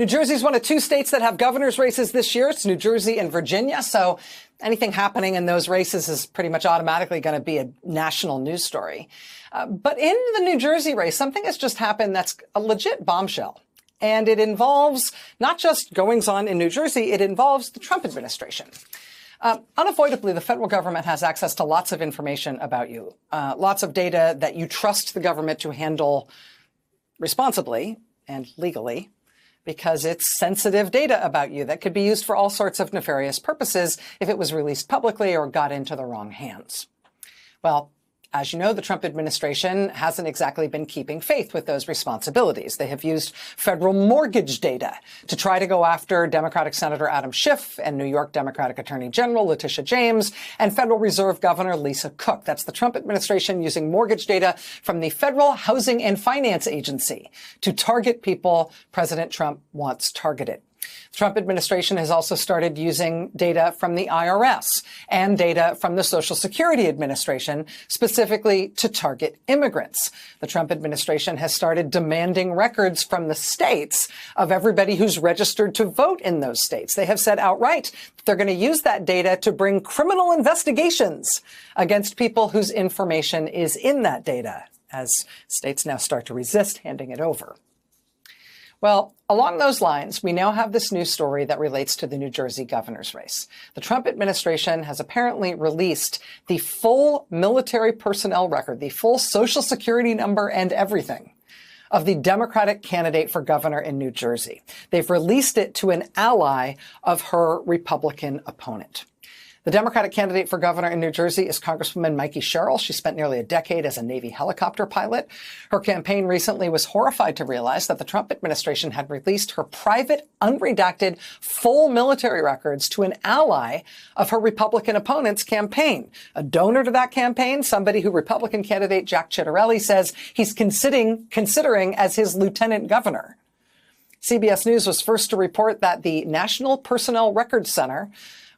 New Jersey is one of 2 states that have governor's races this year. It's New Jersey and Virginia. So anything happening in those races is pretty much automatically going to be a national news story. But in the New Jersey race, something has just happened that's a legit bombshell. And it involves not just goings on in New Jersey, it involves the Trump administration. Unavoidably, the federal government has access to lots of information about you, lots of data that you trust the government to handle responsibly and legally, because it's sensitive data about you that could be used for all sorts of nefarious purposes if it was released publicly or got into the wrong hands. Well, as you know, the Trump administration hasn't exactly been keeping faith with those responsibilities. They have used federal mortgage data to try to go after Democratic Senator Adam Schiff and New York Democratic Attorney General Letitia James and Federal Reserve Governor Lisa Cook. That's the Trump administration using mortgage data from the Federal Housing and Finance Agency to target people President Trump wants targeted. The Trump administration has also started using data from the IRS and data from the Social Security Administration, specifically to target immigrants. The Trump administration has started demanding records from the states of everybody who's registered to vote in those states. They have said outright that they're going to use that data to bring criminal investigations against people whose information is in that data, as states now start to resist handing it over. Well, along those lines, we now have this new story that relates to the New Jersey governor's race. The Trump administration has apparently released the full military personnel record, the full Social Security number and everything of the Democratic candidate for governor in New Jersey. They've released it to an ally of her Republican opponent. The Democratic candidate for governor in New Jersey is Congresswoman Mikey Sherrill. She spent nearly a decade as a Navy helicopter pilot. Her campaign recently was horrified to realize that the Trump administration had released her private, unredacted, full military records to an ally of her Republican opponent's campaign. A donor to that campaign, somebody who Republican candidate Jack Ciattarelli says he's considering as his lieutenant governor. CBS News was first to report that the National Personnel Records Center,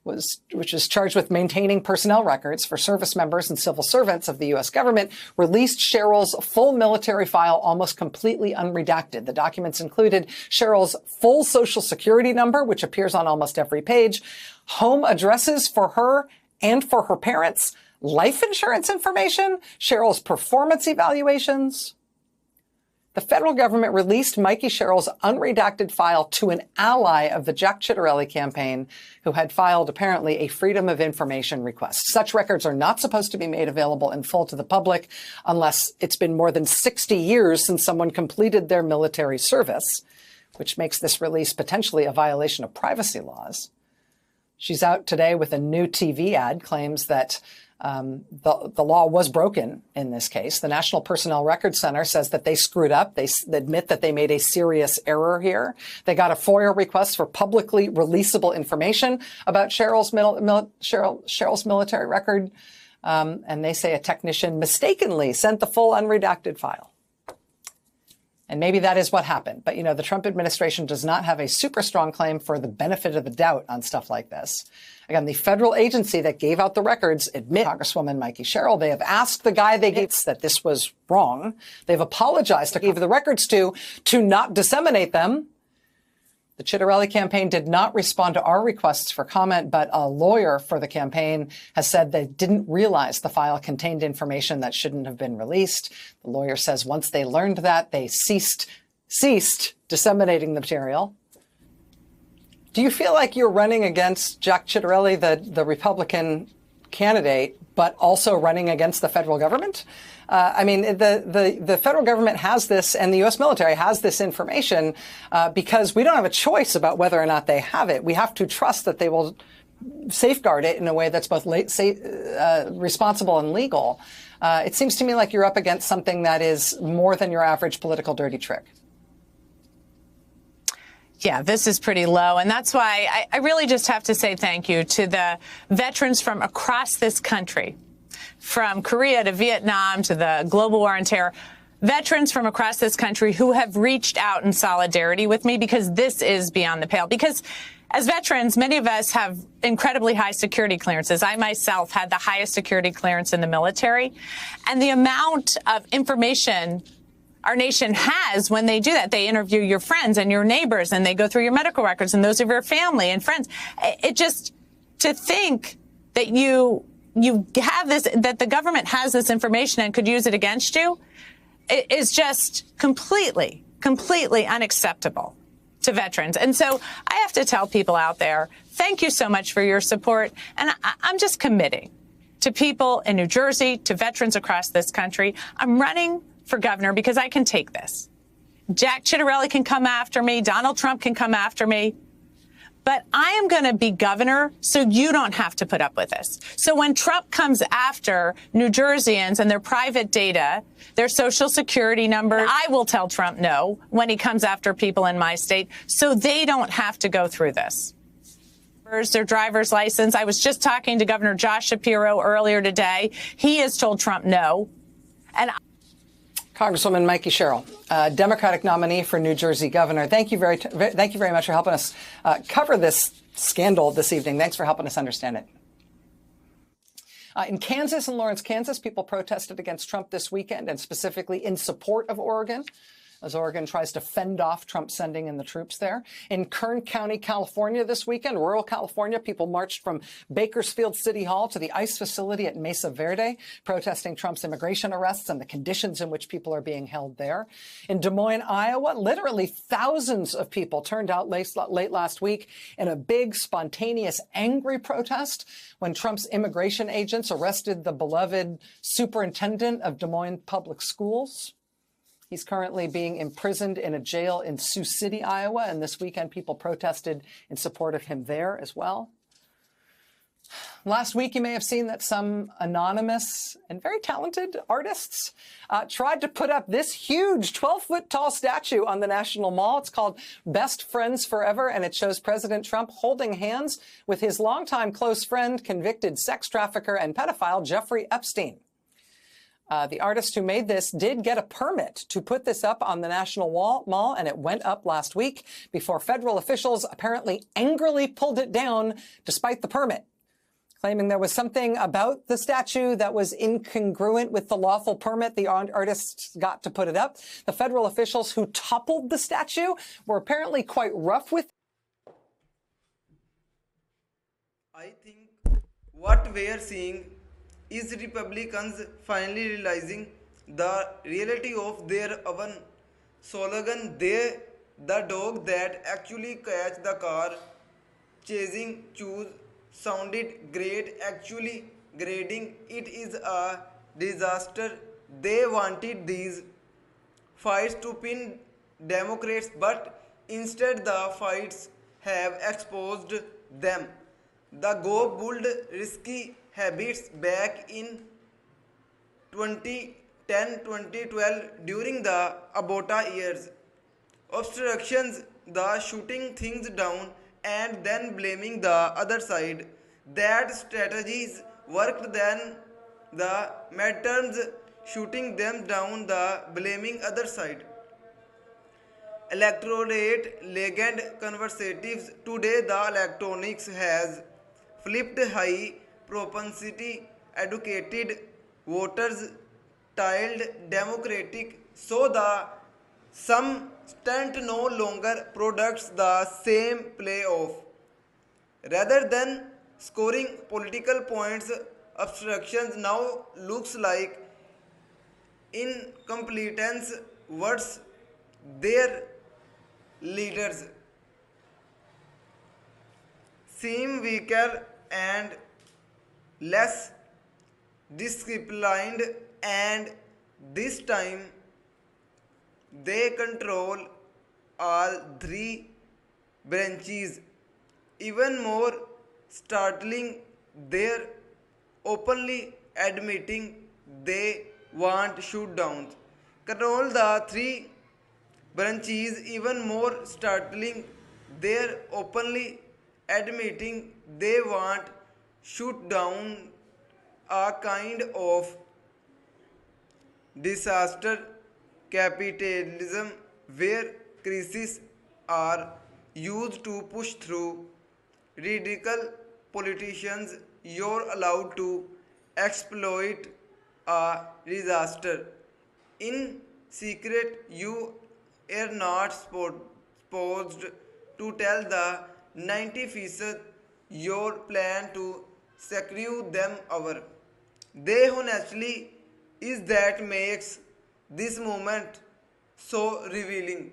which is charged with maintaining personnel records for service members and civil servants of the U.S. government, released Sherrill's full military file almost completely unredacted. The documents included Sherrill's full Social Security number, which appears on almost every page, home addresses for her and for her parents, life insurance information, Sherrill's performance evaluations. The federal government released Mikey Sherrill's unredacted file to an ally of the Jack Ciattarelli campaign, who had filed apparently a Freedom of Information request. Such records are not supposed to be made available in full to the public unless it's been more than 60 years since someone completed their military service, which makes this release potentially a violation of privacy laws. She's out today with a new TV ad, claims that the law was broken in this case. The National Personnel Records Center says that they screwed up. They admit that they made a serious error here. They got a FOIA request for publicly releasable information about Sherrill's military record. And they say a technician mistakenly sent the full unredacted file. And maybe that is what happened. But, you know, the Trump administration does not have a super strong claim for the benefit of the doubt on stuff like this. Again, the federal agency that gave out the records admit Congresswoman Mikey Sherrill. They have asked the guy they gave that this was wrong. They've apologized to give the records to not disseminate them. The Ciattarelli campaign did not respond to our requests for comment, but a lawyer for the campaign has said they didn't realize the file contained information that shouldn't have been released. The lawyer says once they learned that, they ceased disseminating the material. Do you feel like you're running against Jack Ciattarelli, the Republican candidate, but also running against the federal government? I mean, the federal government has this, and the U.S. military has this information because we don't have a choice about whether or not they have it. We have to trust that they will safeguard it in a way that's both responsible and legal. It seems to me like you're up against something that is more than your average political dirty trick. Yeah, this is pretty low. And that's why I really just have to say thank you to the veterans from across this country, from Korea to Vietnam to the global war on terror, veterans from across this country who have reached out in solidarity with me, because this is beyond the pale. Because as veterans, many of us have incredibly high security clearances. I myself had the highest security clearance in the military. And the amount of information our nation has when they do that. They interview your friends and your neighbors, and they go through your medical records and those of your family and friends. It just, to think that you have this, that the government has this information and could use it against you, it is just completely unacceptable to veterans. And so I have to tell people out there, thank you so much for your support. And I'm just committing to people in New Jersey, to veterans across this country. I'm running for governor because I can take this. Jack Ciattarelli can come after me. Donald Trump can come after me. But I am going to be governor so you don't have to put up with this. So when Trump comes after New Jerseyans and their private data, their social security number, I will tell Trump no when he comes after people in my state so they don't have to go through this. Their driver's license. I was just talking to Governor Josh Shapiro earlier today. He has told Trump no. And Congresswoman Mikey Sherrill, Democratic nominee for New Jersey governor. Thank you very much for helping us cover this scandal this evening. Thanks for helping us understand it. In Kansas and Lawrence, Kansas, people protested against Trump this weekend and specifically in support of Oregon, as Oregon tries to fend off Trump sending in the troops there. In Kern County, California this weekend, rural California, people marched from Bakersfield City Hall to the ICE facility at Mesa Verde, protesting Trump's immigration arrests and the conditions in which people are being held there. In Des Moines, Iowa, literally thousands of people turned out late last week in a big, spontaneous, angry protest when Trump's immigration agents arrested the beloved superintendent of Des Moines Public Schools. He's currently being imprisoned in a jail in Sioux City, Iowa, and this weekend people protested in support of him there as well. Last week, you may have seen that some anonymous and very talented artists tried to put up this huge 12-foot-tall statue on the National Mall. It's called Best Friends Forever, and it shows President Trump holding hands with his longtime close friend, convicted sex trafficker and pedophile Jeffrey Epstein. The artist who made this did get a permit to put this up on the National Mall, and it went up last week before federal officials apparently angrily pulled it down despite the permit, claiming there was something about the statue that was incongruent with the lawful permit the artists got to put it up. The federal officials who toppled the statue were apparently quite rough with. I think what we are seeing is Republicans finally realizing the reality of their own slogan, the dog that actually catch the car, chasing, choose, sounded great, actually grading, it is a disaster. They wanted these fights to pin Democrats, but instead the fights have exposed them. The go bold risky habits back in 2010-2012 during the Abota years. Obstructions, the shooting things down and then blaming the other side. That strategies worked then the midterms, shooting them down, the blaming other side. Electorate legend conversatives. Today the electronics has flipped high propensity educated voters tiled democratic, so the some stunt no longer products the same playoff. Rather than scoring political points, obstructions now looks like incompetence words their leaders seem weaker and less disciplined, and this time they control all three branches. Even more startling, they're openly admitting they want shootdowns. Control the three branches. Even more startling, they're openly admitting they want shoot down, a kind of disaster capitalism where crises are used to push through radical politicians. You're allowed to exploit a disaster in secret you are not supposed to tell the 90% your plan to screw them over. They honestly is that makes this moment so revealing.